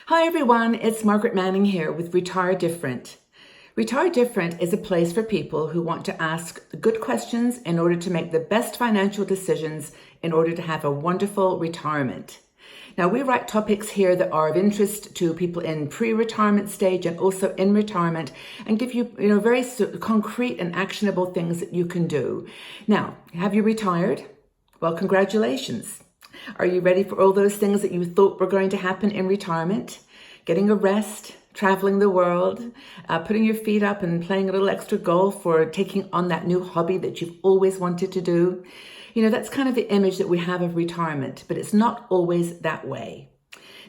Hi everyone, it's Margaret Manning here with Retire Different. Retire Different is a place for people who want to ask good questions in order to make the best financial decisions in order to have a wonderful retirement. Now, we write topics here that are of interest to people in pre-retirement stage and also in retirement, and give you, very concrete and actionable things that you can do. Now, have you retired? Well, congratulations. Are you ready for all those things that you thought were going to happen in retirement? Getting a rest, traveling the world, putting your feet up and playing a little extra golf, or taking on that new hobby that you've always wanted to do. That's kind of the image that we have of retirement, but it's not always that way.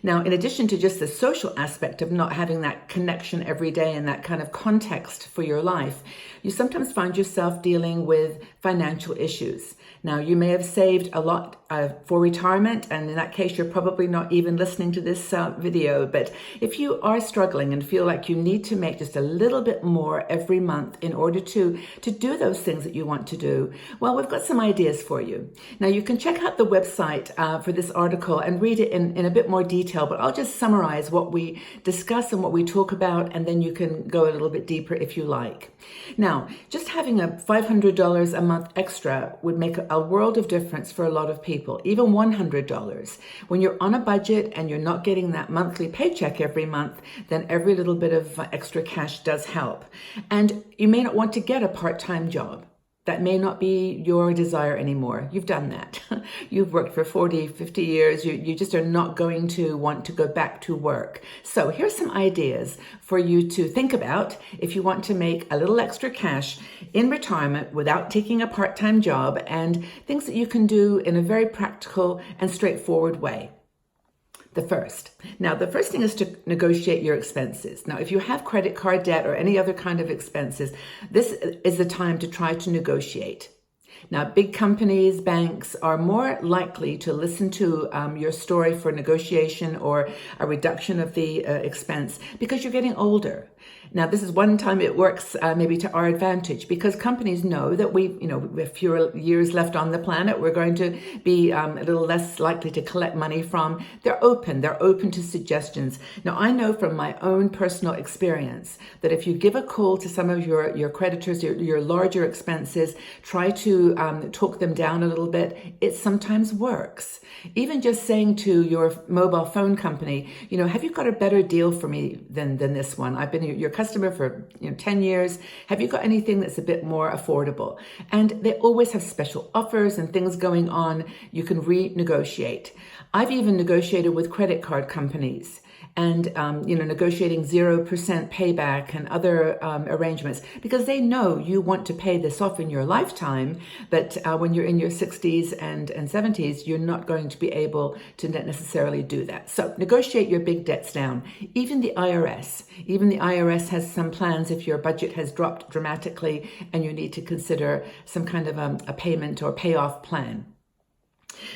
Now, in addition to just the social aspect of not having that connection every day and that kind of context for your life, you sometimes find yourself dealing with financial issues. Now, you may have saved a lot for retirement, and in that case, you're probably not even listening to this video. But if you are struggling and feel like you need to make just a little bit more every month in order to do those things that you want to do, well, we've got some ideas for you. Now, you can check out the website for this article and read it in a bit more detail, but I'll just summarize what we discuss and what we talk about, and then you can go a little bit deeper if you like. Now, just having a $500 a month extra would make a world of difference for a lot of people, even $100. When you're on a budget and you're not getting that monthly paycheck every month, then every little bit of extra cash does help. And you may not want to get a part-time job. That may not be your desire anymore. You've done that. You've worked for 40, 50 years. You just are not going to want to go back to work. So here's some ideas for you to think about if you want to make a little extra cash in retirement without taking a part-time job, and things that you can do in a very practical and straightforward way. The first thing is to negotiate your expenses. Now, if you have credit card debt or any other kind of expenses, this is the time to try to negotiate. Now, big companies, banks are more likely to listen to your story for negotiation or a reduction of the expense because you're getting older. Now, this is one time it works maybe to our advantage, because companies know that we have fewer years left on the planet. We're going to be a little less likely to collect money from. They're open to suggestions. Now, I know from my own personal experience that if you give a call to some of your creditors, your larger expenses, try to talk them down a little bit, it sometimes works. Even just saying to your mobile phone company, have you got a better deal for me than this one? I've been your customer for 10 years. Have you got anything that's a bit more affordable? And they always have special offers and things going on. You can renegotiate. I've even negotiated with credit card companies, and negotiating 0% payback and other arrangements, because they know you want to pay this off in your lifetime, but when you're in your 60s and 70s, you're not going to be able to necessarily do that. So negotiate your big debts down. Even the IRS has some plans if your budget has dropped dramatically and you need to consider some kind of a payment or payoff plan.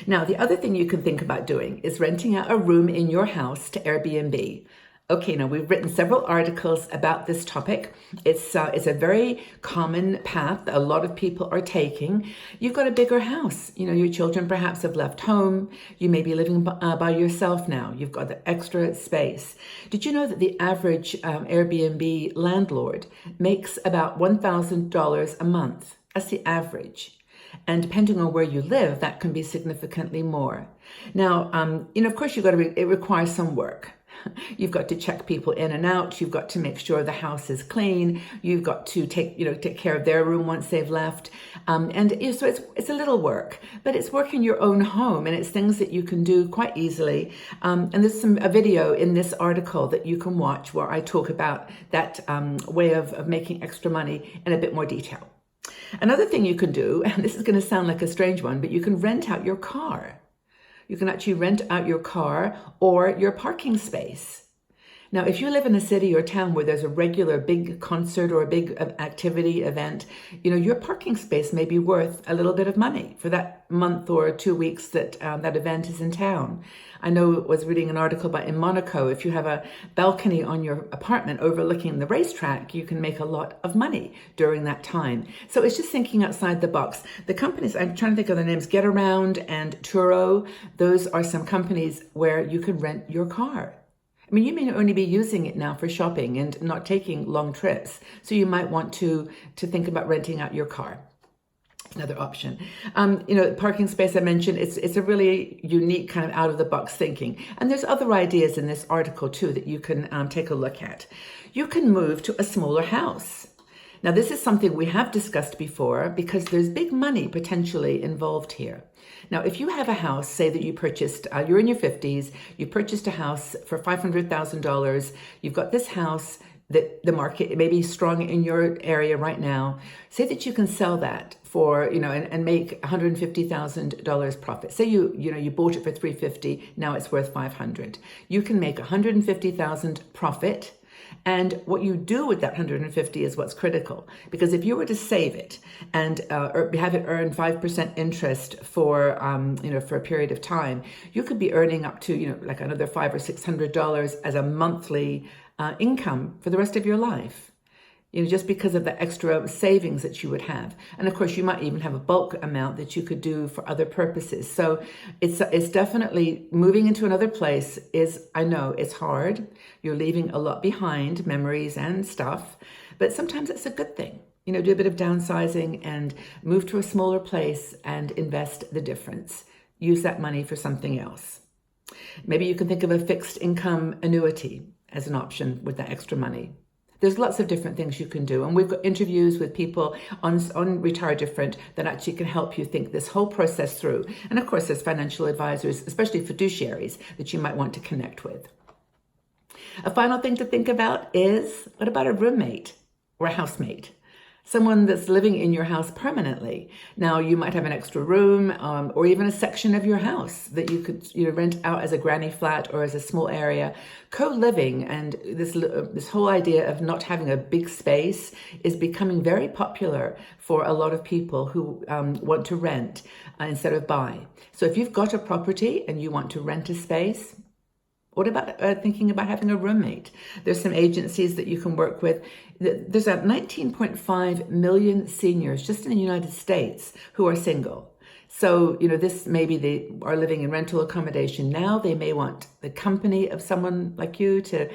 Now, the other thing you can think about doing is renting out a room in your house to Airbnb. Okay, now we've written several articles about this topic. It's a very common path that a lot of people are taking. You've got a bigger house. Your children perhaps have left home. You may be living by yourself now. You've got the extra space. Did you know that the average Airbnb landlord makes about $1,000 a month? That's the average. And depending on where you live, that can be significantly more. Now, of course, it requires some work. You've got to check people in and out. You've got to make sure the house is clean. You've got to take care of their room once they've left. So it's a little work, but it's work in your own home, and it's things that you can do quite easily. And there's a video in this article that you can watch where I talk about that way of making extra money in a bit more detail. Another thing you can do, and this is going to sound like a strange one, but you can rent out your car. You can actually rent out your car or your parking space. Now, if you live in a city or town where there's a regular big concert or a big activity event, your parking space may be worth a little bit of money for that month or 2 weeks that that event is in town. I know I was reading an article about in Monaco, if you have a balcony on your apartment overlooking the racetrack, you can make a lot of money during that time. So it's just thinking outside the box. The companies, I'm trying to think of the names, Get Around and Turo, those are some companies where you can rent your car. I mean, you may only be using it now for shopping and not taking long trips. So you might want to think about renting out your car. Another option. Parking space I mentioned, it's a really unique kind of out of the box thinking. And there's other ideas in this article too that you can take a look at. You can move to a smaller house. Now, this is something we have discussed before because there's big money potentially involved here. Now, if you have a house, say that you purchased, you're in your 50s, you purchased a house for $500,000, you've got this house that the market may be strong in your area right now, say that you can sell that for, and make $150,000 profit. Say you bought it for $350, now it's worth $500. You can make $150,000 profit. And what you do with that 150 is what's critical. Because if you were to save it and or have it earn 5% interest for for a period of time, you could be earning up to like another $500 or $600 as a monthly income for the rest of your life. Just because of the extra savings that you would have. And of course, you might even have a bulk amount that you could do for other purposes. So it's definitely moving into another place I know it's hard. You're leaving a lot behind, memories and stuff, but sometimes it's a good thing. Do a bit of downsizing and move to a smaller place and invest the difference. Use that money for something else. Maybe you can think of a fixed income annuity as an option with that extra money. There's lots of different things you can do. And we've got interviews with people on Retire Different that actually can help you think this whole process through. And of course, there's financial advisors, especially fiduciaries, that you might want to connect with. A final thing to think about is, what about a roommate or a housemate? Someone that's living in your house permanently. Now, you might have an extra room or even a section of your house that you could rent out as a granny flat or as a small area. Co-living and this whole idea of not having a big space is becoming very popular for a lot of people who want to rent instead of buy. So if you've got a property and you want to rent a space, what about thinking about having a roommate? There's some agencies that you can work with. There's 19.5 million seniors just in the United States who are single. So, this maybe they are living in rental accommodation now. They may want the company of someone like you to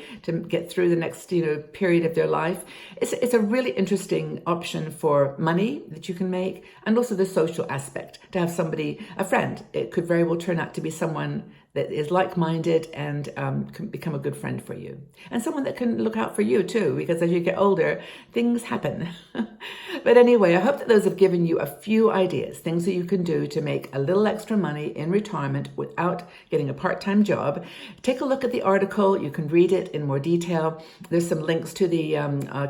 get through the next, period of their life. It's a really interesting option for money that you can make, and also the social aspect, to have somebody, a friend. It could very well turn out to be someone that is like-minded and can become a good friend for you. And someone that can look out for you too, because as you get older, things happen. But anyway, I hope that those have given you a few ideas, things that you can do to make a little extra money in retirement without getting a part-time job. Take a look at the article. You can read it in more detail. There's some links to the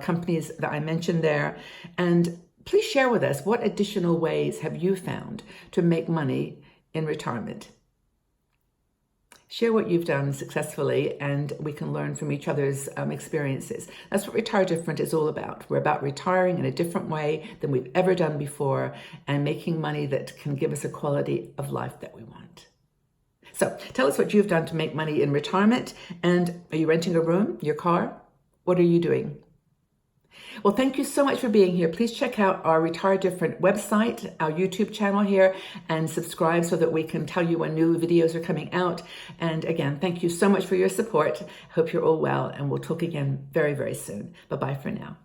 companies that I mentioned there. And please share with us, what additional ways have you found to make money in retirement? Share what you've done successfully, and we can learn from each other's experiences. That's what Retire Different is all about. We're about retiring in a different way than we've ever done before and making money that can give us a quality of life that we want. So tell us what you've done to make money in retirement. And are you renting a room, your car? What are you doing? Well, thank you so much for being here. Please check out our Retire Different website, our YouTube channel here, and subscribe so that we can tell you when new videos are coming out. And again, thank you so much for your support. Hope you're all well, and we'll talk again very, very soon. Bye-bye for now.